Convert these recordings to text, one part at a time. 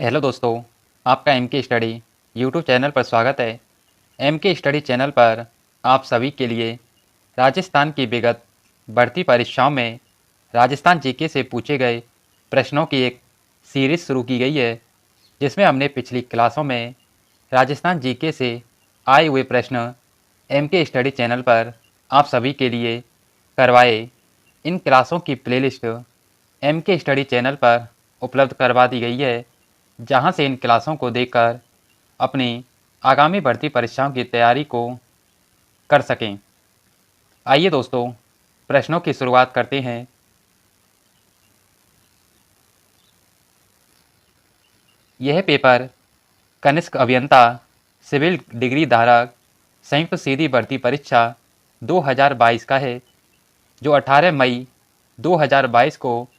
Hello दोस्तों, आपका M के स्टडी यूट्यूब चैनल पर स्वागत है। एम के स्टडी चैनल पर आप सभी के लिए राजस्थान की विगत बढ़ती परीक्षाओं में राजस्थान जीके से पूछे गए प्रश्नों की एक सीरीज शुरू की गई है, जिसमें हमने पिछली क्लासों में राजस्थान जीके से आए हुए प्रश्न एम के स्टडी चैनल पर आप सभी के लिए करवाए। इन क्लासों की प्लेलिस्ट एम के स्टडी चैनल पर उपलब्ध करवा दी गई है, जहां से इन क्लासों को देखकर अपनी आगामी भर्ती परीक्षाओं की तैयारी को कर सकें। आइए दोस्तों, प्रश्नों की शुरुआत करते हैं। यह पेपर कनिष्क अभियंता सिविल डिग्री धारक संयुक्त सीधी भर्ती परीक्षा 2022 का है, जो 18 मई 2022 को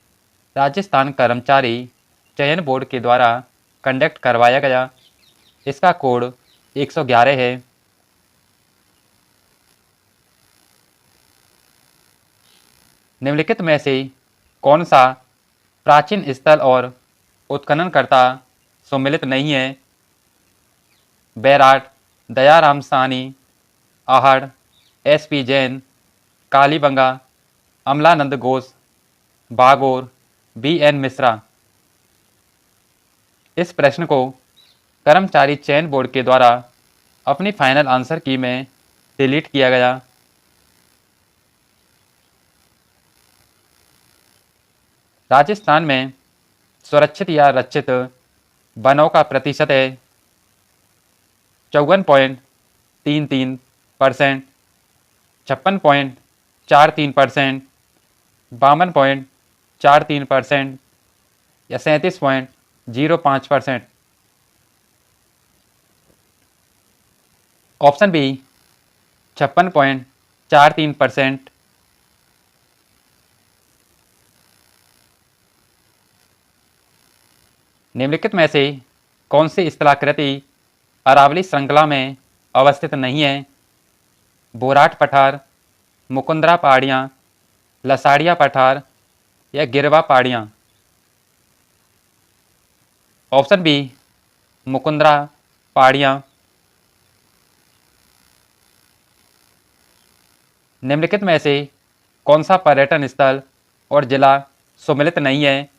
राजस्थान कर्मचारी चयन बोर्ड के द्वारा कंडक्ट करवाया गया। इसका कोड 111 है। निम्नलिखित में से कौन सा प्राचीन स्थल और उत्खननकर्ता सम्मिलित नहीं है? बैराट, दयाराम साहनी, आहड़, एस.पी. जैन, कालीबंगा, अमलानंद घोष, बागोर, बी.एन. मिश्रा। इस प्रश्न को कर्मचारी चयन बोर्ड के द्वारा अपनी फाइनल आंसर की में डिलीट किया गया। राजस्थान में सुरक्षित या रक्षित वनों का प्रतिशत है 54.33%, 56.43%, 52.43% या 37.05%। Option B 56.43%। निम्नलिखित में से कौन सी स्थलाकृति अरावली श्रृंखला में अवस्थित नहीं है? बोराट पठार, मुकुंदरा पहाड़ियाँ, लसाड़िया पठार या गिरवा पहाड़ियाँ। ऑप्शन बी मुकुंदरा पहाड़ियाँ। निम्नलिखित में से कौन सा पर्यटन स्थल और जिला सम्मिलित नहीं है?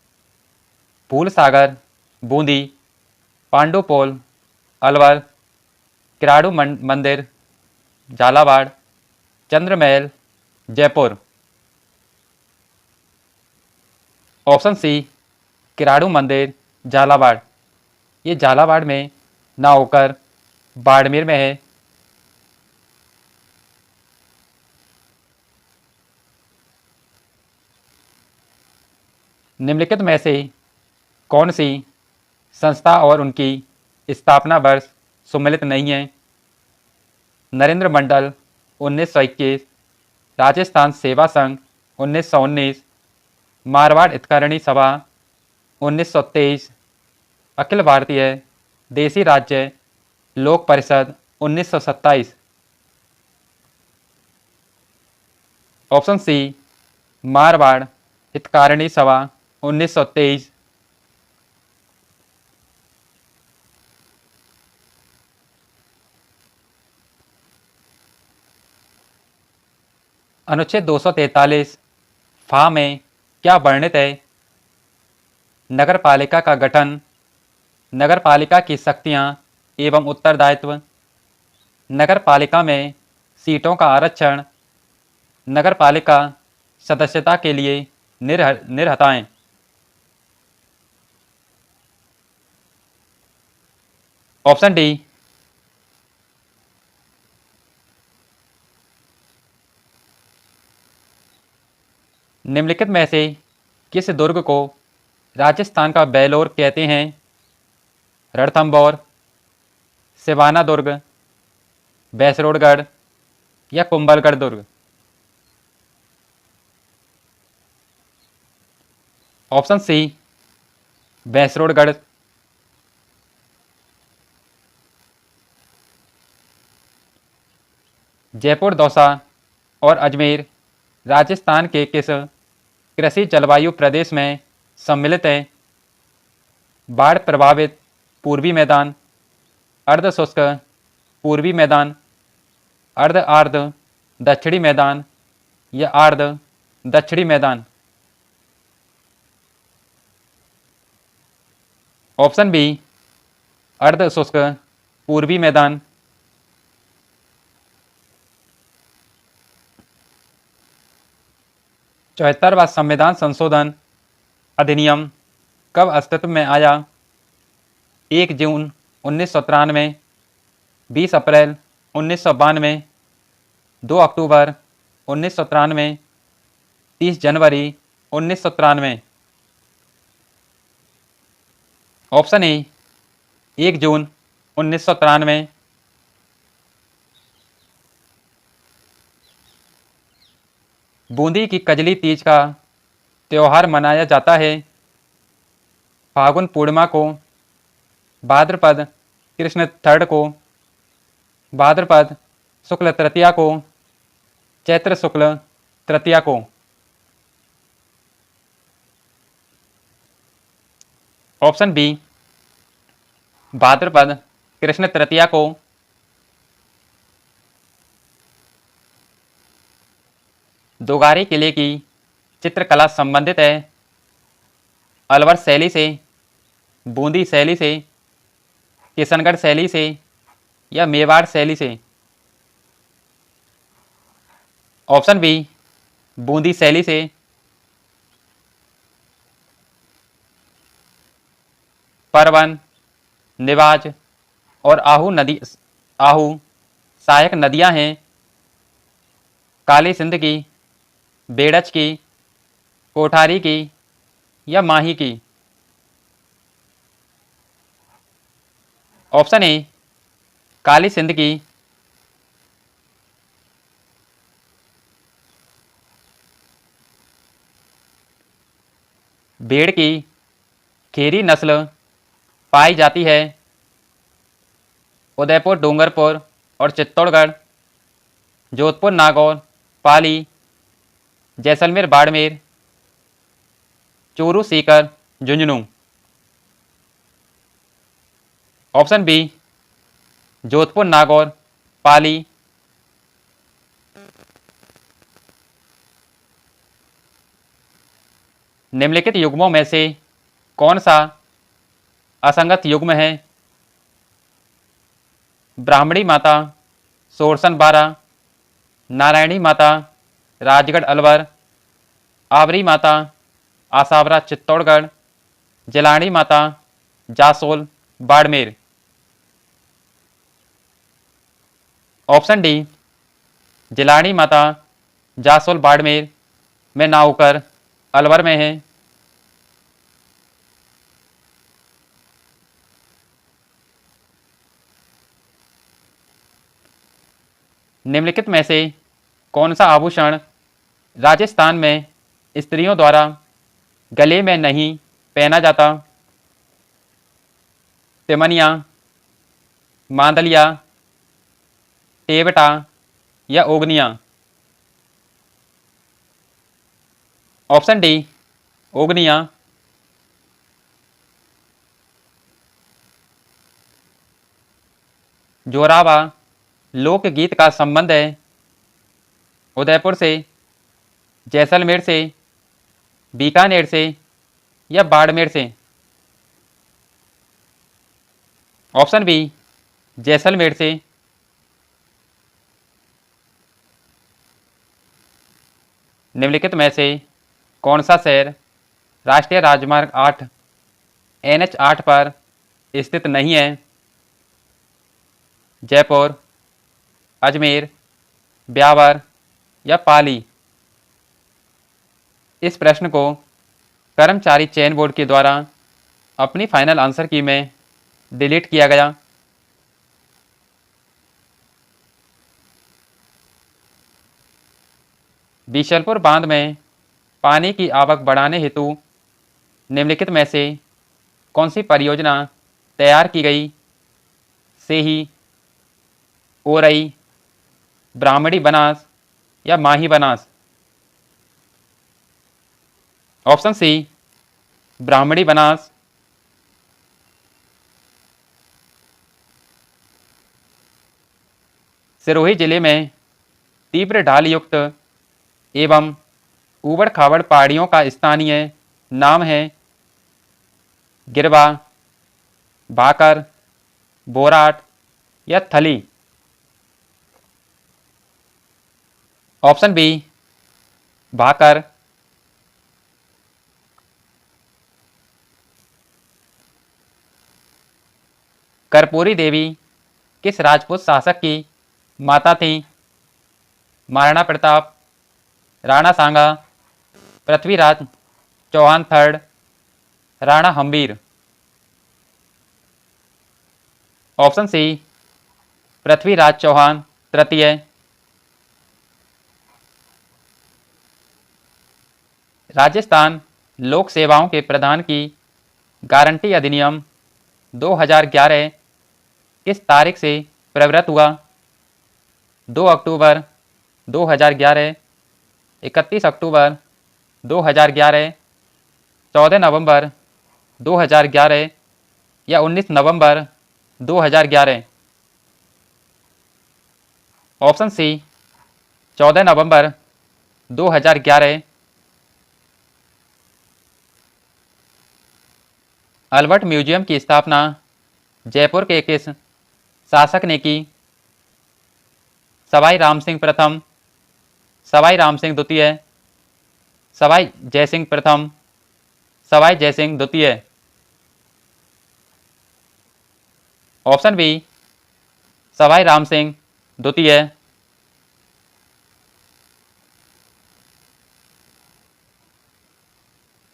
फूलसागर, बूंदी, पांडुपोल, अलवर, किराड़ू मंदिर, झालावाड़, चंद्रमहल, जयपुर। ऑप्शन सी किराड़ू मंदिर, झालावाड़। ये झालावाड़ में ना होकर बाड़मेर में है। निम्नलिखित में से कौन सी संस्था और उनकी स्थापना वर्ष सम्मिलित नहीं है? नरेंद्र मंडल 1921, राजस्थान सेवा संघ 1919, मारवाड़ हितकारिणी सभा 1923, अखिल भारतीय देसी राज्य लोक परिषद 1927। ऑप्शन सी मारवाड़ हितकारिणी सभा 1923। अनुच्छेद 243 फा में क्या वर्णित है? नगर पालिका का गठन, नगर पालिका की शक्तियां एवं उत्तरदायित्व, नगर पालिका में सीटों का आरक्षण, नगर पालिका सदस्यता के लिए निर्हताएं। ऑप्शन डी निम्नलिखित में से किस दुर्ग को राजस्थान का बेलोर कहते हैं? रणथंभौर, सिवाना दुर्ग, भैंसरोडगढ़ या कुंभलगढ़ दुर्ग। Option C Bhainsrorgarh. जयपुर, दौसा और अजमेर राजस्थान के किस कृषि जलवायु प्रदेश में सम्मिलित हैं? बाढ़ प्रभावित पूर्वी मैदान, अर्ध शुष्क पूर्वी मैदान, अर्ध आर्द्र दक्षिणी मैदान या आर्द्र दक्षिणी मैदान। ऑप्शन बी अर्ध शुष्क पूर्वी मैदान। चौहत्तरवां संविधान संशोधन अधिनियम कब अस्तित्व में आया? 1 जून 1993, 20 अप्रैल 1992, 2 अक्टूबर 1993, 30 जनवरी 1993। ऑप्शन ए 1 जून 1993। बूंदी की कजली तीज का त्यौहार मनाया जाता है फागुन पूर्णिमा को, भाद्रपद कृष्ण थर्ड को, भाद्रपद शुक्ल तृतीया को, चैत्र शुक्ल तृतीया को। ऑप्शन बी भाद्रपद कृष्ण तृतीया को। दोगारी किले की चित्रकला संबंधित है अलवर शैली से, बूंदी शैली से, किशनगढ़ शैली से या मेवाड़ शैली से। ऑप्शन बी बूंदी शैली से। परवन, निवाज और आहू सहायक नदियां हैं काली सिंध की, बेड़च की, कोठारी की या माही की। ऑप्शन ए काली सिंध की। भेड़ की खेरी नस्ल पाई जाती है उदयपुर, डूंगरपुर और चित्तौड़गढ़, जोधपुर, नागौर, पाली, जैसलमेर, बाड़मेर, चूरू, सीकर, झुंझुनू। ऑप्शन बी जोधपुर, नागौर, पाली। निम्नलिखित युग्मों में से कौन सा असंगत युग्म है? ब्राह्मणी माता सोरसन बारा, नारायणी माता राजगढ़ अलवर, आवरी माता आसावरा चित्तौड़गढ़, जलानी माता जासोल बाड़मेर। ऑप्शन डी जिलानी माता जासोल बाड़मेर में नाउकर अलवर में है। निम्नलिखित में से कौन सा आभूषण राजस्थान में स्त्रियों द्वारा गले में नहीं पहना जाता? तिमनिया, मांदलिया, टेवटा या ओगनिया। Option D ओगनिया। जोरावा लोकगीत का संबंध है उदयपुर से, जैसलमेर से, बीकानेर से या बाड़मेर से। ऑप्शन बी जैसलमेर से। निम्नलिखित में से कौन सा शहर राष्ट्रीय राजमार्ग 8 NH 8 पर स्थित नहीं है? जयपुर, अजमेर, ब्यावर या पाली। इस प्रश्न को कर्मचारी चयन बोर्ड के द्वारा अपनी फाइनल आंसर की में डिलीट किया गया। बीशलपुर बांध में पानी की आवक बढ़ाने हेतु निम्नलिखित में से कौन सी परियोजना तैयार की गई? सेही, ओरई, ब्राह्मणी बनास या माही बनास। ऑप्शन सी ब्राह्मणी बनास। सिरोही जिले में तीव्र ढाल युक्त एवं ऊबड़ खाबड़ पहाड़ियों का स्थानीय नाम है गिरवा, भाकर, बोराट या थली। Option B Bhakar. कर्पूरी देवी किस राजपूत शासक की माता थी? Maharana Pratap, Rana Sanga, Prithviraj Chauhan third, Rana Hammir. Option C Prithviraj Chauhan तृतीय। राजस्थान लोक सेवाओं के प्रदान की गारंटी अधिनियम 2011 किस तारीख से प्रवृत्त हुआ? 2 अक्टूबर 2011, 31 अक्टूबर 2011, 14 नवंबर 2011 या 19 नवंबर 2011। ऑप्शन सी 14 नवंबर 2011। अल्बर्ट म्यूजियम की स्थापना जयपुर के किस शासक ने की? सवाई राम सिंह प्रथम, सवाई राम सिंह द्वितीय, सवाई जयसिंह प्रथम, सवाई जयसिंह द्वितीय। ऑप्शन बी सवाई राम सिंह द्वितीय।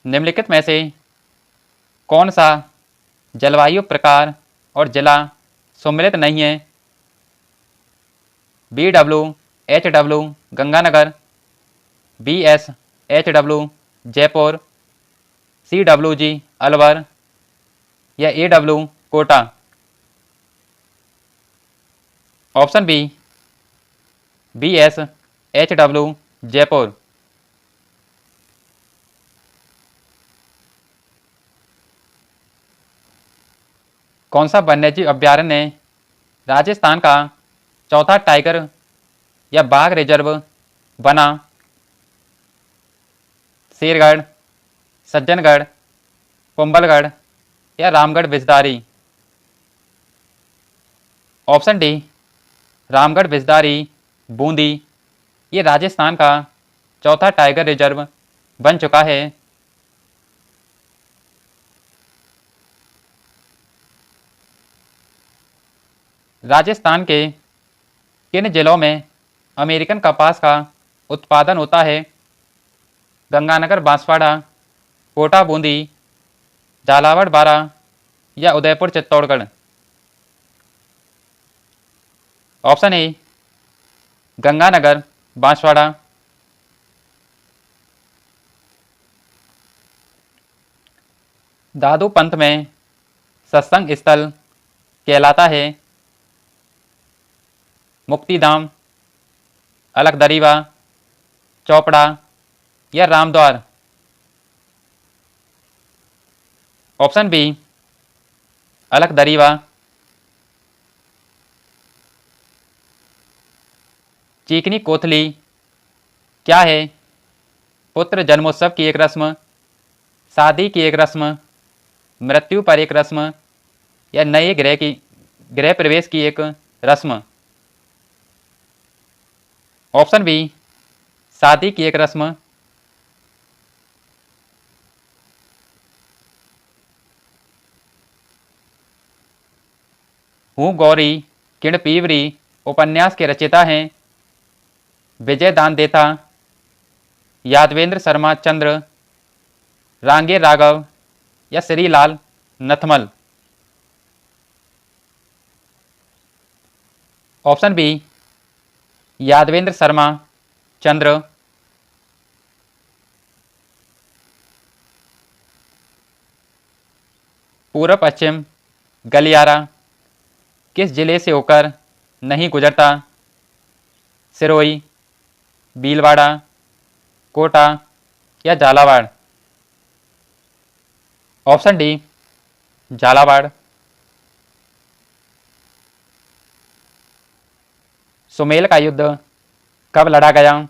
निम्नलिखित में से कौन सा जलवायु प्रकार और जिला सम्मिलित नहीं है? BWHW Ganganagar, BSHW Jaipur, CWG Alwar या AW Kota. Option B BSHW Jaipur. कौन सा वन्यजीव अभ्यारण्य राजस्थान का चौथा टाइगर या बाघ रिजर्व बना? शेरगढ़, सज्जनगढ़, कुंभलगढ़ या रामगढ़ बिजदारी। ऑप्शन डी रामगढ़ बिजदारी बूंदी ये राजस्थान का चौथा टाइगर रिजर्व बन चुका है। राजस्थान के किन जिलों में अमेरिकन कपास का उत्पादन होता है? गंगानगर बांसवाड़ा, कोटा बूंदी, झालावाड़ बारा या उदयपुर चित्तौड़गढ़। Option A Ganganagar Banswara. दादू पंथ में सत्संग स्थल कहलाता है मुक्तिधाम, अलकदरीवा, चौपड़ा या रामद्वार। Option B अलकदरीवा। चीकनी कोथली क्या है? पुत्र जन्मोत्सव की एक रस्म, शादी की एक रस्म, मृत्यु पर एक रस्म या नए गृह प्रवेश की एक रस्म। ऑप्शन बी शादी की एक रस्म। हूँ गौरी किण पीवरी उपन्यास के रचयिता हैं विजय दानदेता, यादवेंद्र शर्मा चंद्र, रांगे राघव या श्रीलाल नथमल। ऑप्शन बी यादवेंद्र शर्मा चंद्र। पूर्व पश्चिम गलियारा किस जिले से होकर नहीं गुजरता? सिरोही, भीलवाड़ा, कोटा या झालावाड़। Option D Jhalawar. सुमेल का युद्ध कब लड़ा गया?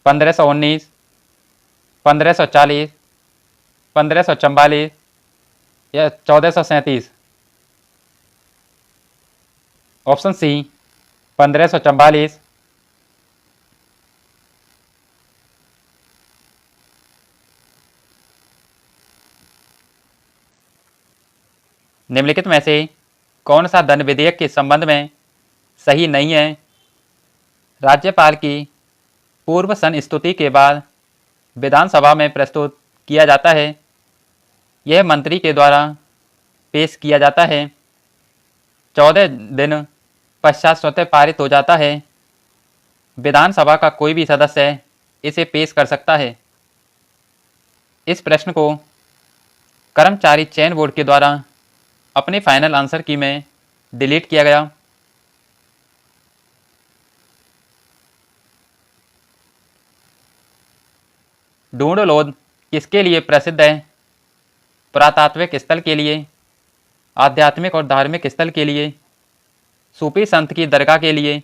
1519, 1540, 1544 या 1437? Option C 1544। निम्नलिखित में से कौन सा धन विधेयक के संबंध में सही नहीं है? राज्यपाल की पूर्व संस्तुति के बाद विधानसभा में प्रस्तुत किया जाता है। यह मंत्री के द्वारा पेश किया जाता है। 14 दिन पश्चात स्वतः पारित हो जाता है। विधानसभा का कोई भी सदस्य इसे पेश कर सकता है। इस प्रश्न को कर्मचारी चयन बोर्ड के द्वारा अपने फाइनल आंसर की में डिलीट किया गया। ढूंढलोद किसके लिए प्रसिद्ध है? पुरातात्विक स्थल के लिए, आध्यात्मिक और धार्मिक स्थल के लिए, सूफी संत की दरगाह के लिए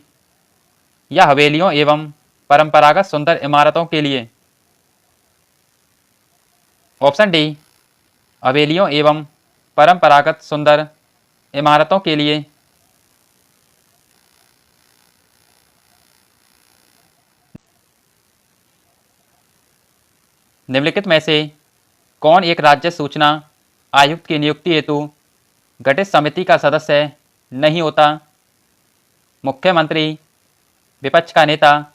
या हवेलियों एवं परंपरागत सुंदर इमारतों के लिए? ऑप्शन डी हवेलियों एवं परंपरागत सुंदर इमारतों के लिए। निम्नलिखित में से कौन एक राज्य सूचना आयुक्त की नियुक्ति हेतु गठित समिति का सदस्य नहीं होता? मुख्यमंत्री, विपक्ष का नेता,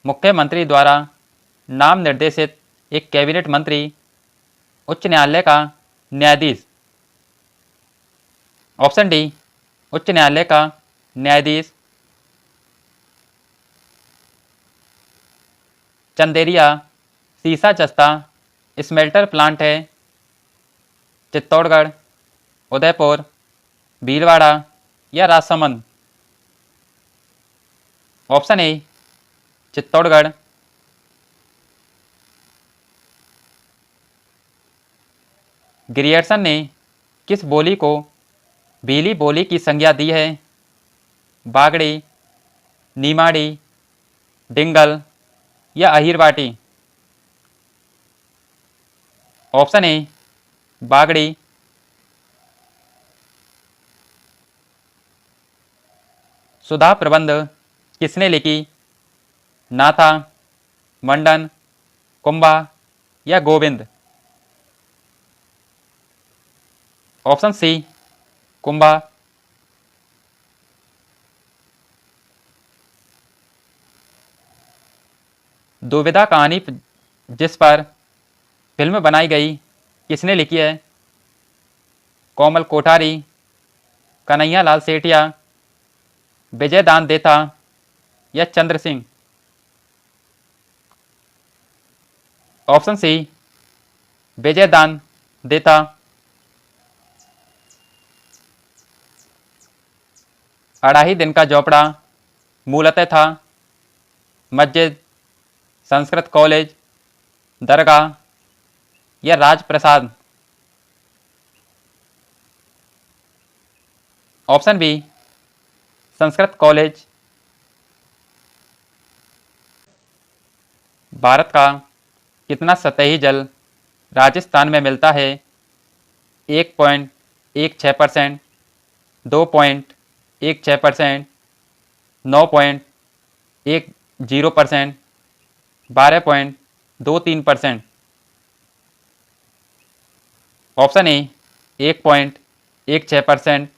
मुख्यमंत्री द्वारा नाम निर्देशित एक कैबिनेट मंत्री, उच्च न्यायालय का न्यायाधीश? ऑप्शन डी उच्च न्यायालय का न्यायाधीश। चंदेरिया सीसा जस्ता स्मेल्टर प्लांट है चित्तौड़गढ़, उदयपुर, भीलवाड़ा या Rajsamand? Option A Chittorgarh. Grierson ने किस बोली को भीली बोली की संज्ञा दी है? बागड़ी, नीमाड़ी, डिंगल या अहिरवाटी? Option A Bagri. सुधा प्रबंध किसने लिखी? नाथा, मंडन, कुंभा या गोविंद? Option C Kumbha. दुविधा कहानी जिस पर फिल्म बनाई गई किसने लिखी है? कोमल कोठारी, कन्हैया लाल सेठिया, विजय दान देता या चंद्र सिंह? ऑप्शन सी विजय दान देता। अढ़ाई दिन का झोपड़ा मूलतः था मस्जिद, संस्कृत कॉलेज, दरगाह या राजप्रसाद? Option B Sanskrit college. Bharat का कितना सतही जल राजस्थान में मिलता है? 1.16%, 2.16%, 9.10%, 12.23%? Option A 1.16%,